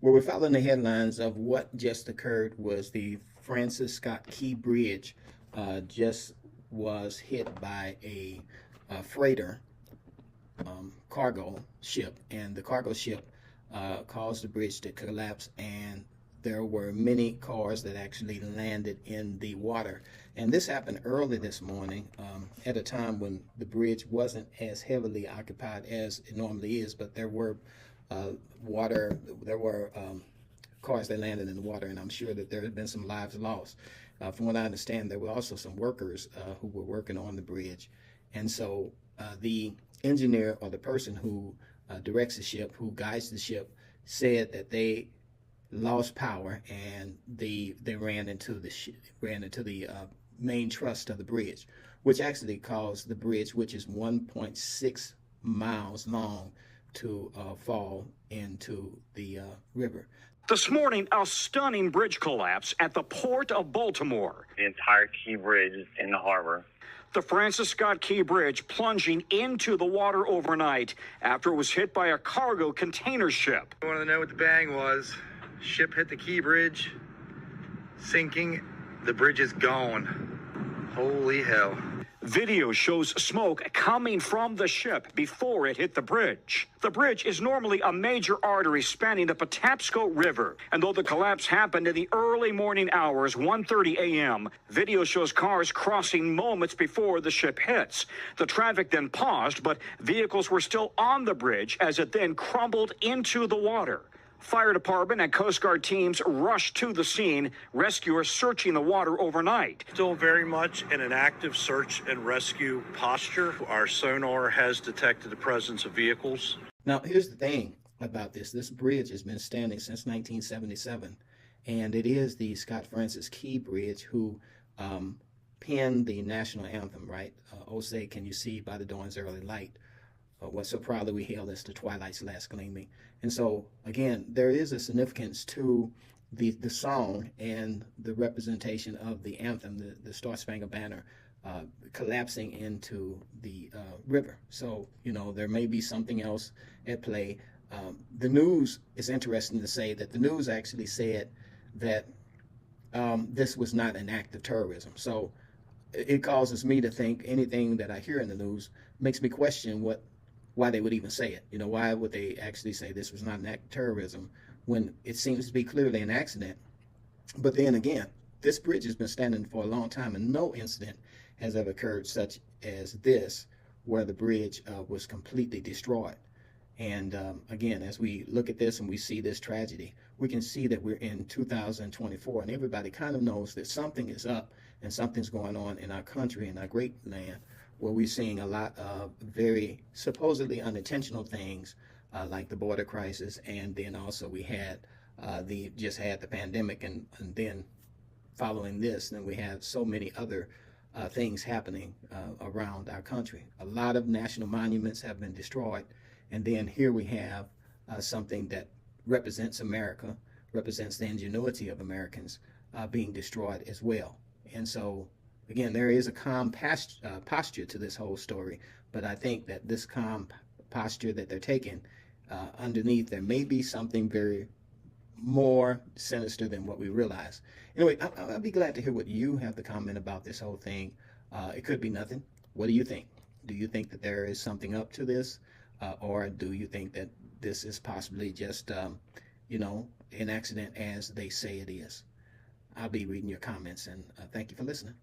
Well, we're following the headlines of what just occurred was the Francis Scott Key Bridge just was hit by a freighter cargo ship, and the cargo ship caused the bridge to collapse, and there were many cars that actually landed in the water. And this happened early this morning at a time when the bridge wasn't as heavily occupied as it normally is, but there were cars that landed in the water, and I'm sure that there had been some lives lost. From what I understand, there were also some workers who were working on the bridge. And so the engineer, or the person who directs the ship, who guides the ship, said that they lost power and they ran into the main truss of the bridge, which actually caused the bridge, which is 1.6 miles long, to fall into the river. This morning, a stunning bridge collapse at the port of Baltimore. The entire Key Bridge is in the harbor. The Francis Scott Key Bridge plunging into the water overnight after it was hit by a cargo container ship. I wanted to know what the bang was. Ship hit the Key Bridge, sinking. The bridge is gone. Holy hell. Video shows smoke coming from the ship before it hit the bridge. The bridge is normally a major artery spanning the Patapsco River, and though the collapse happened in the early morning hours, 1:30 a.m., video shows cars crossing moments before the ship hits. The traffic then paused, but vehicles were still on the bridge as it then crumbled into the water. Fire department and Coast Guard teams rushed to the scene, rescuers searching the water overnight. Still very much in an active search and rescue posture. Our sonar has detected the presence of vehicles. Now, here's the thing about this. This bridge has been standing since 1977, and it is the Scott Francis Key Bridge who penned the national anthem, right? Oh, say, can you see by the dawn's early light? What so proudly we hail as the twilight's last gleaming. And so, again, there is a significance to the song and the representation of the anthem, the Star Spangled Banner, collapsing into the river. So, you know, there may be something else at play. The news is interesting to say that the news actually said that this was not an act of terrorism. So it causes me to think anything that I hear in the news makes me question why they would even say it. You know, why would they actually say this was not an act of terrorism when it seems to be clearly an accident? But then again, this bridge has been standing for a long time, and no incident has ever occurred such as this, where the bridge was completely destroyed. And again, as we look at this and we see this tragedy, we can see that we're in 2024, and everybody kind of knows that something is up and something's going on in our country, in our great land, where we're seeing a lot of very supposedly unintentional things like the border crisis, and then also we had just had the pandemic, and then following this, then we have so many other things happening around our country. A lot of national monuments have been destroyed, and then here we have something that represents America, represents the ingenuity of Americans being destroyed as well. And so again, there is a calm posture to this whole story, but I think that this calm posture that they're taking, underneath there may be something very more sinister than what we realize. Anyway, I'll be glad to hear what you have to comment about this whole thing. It could be nothing. What do you think? Do you think that there is something up to this, or do you think that this is possibly just, you know, an accident as they say it is? I'll be reading your comments, and thank you for listening.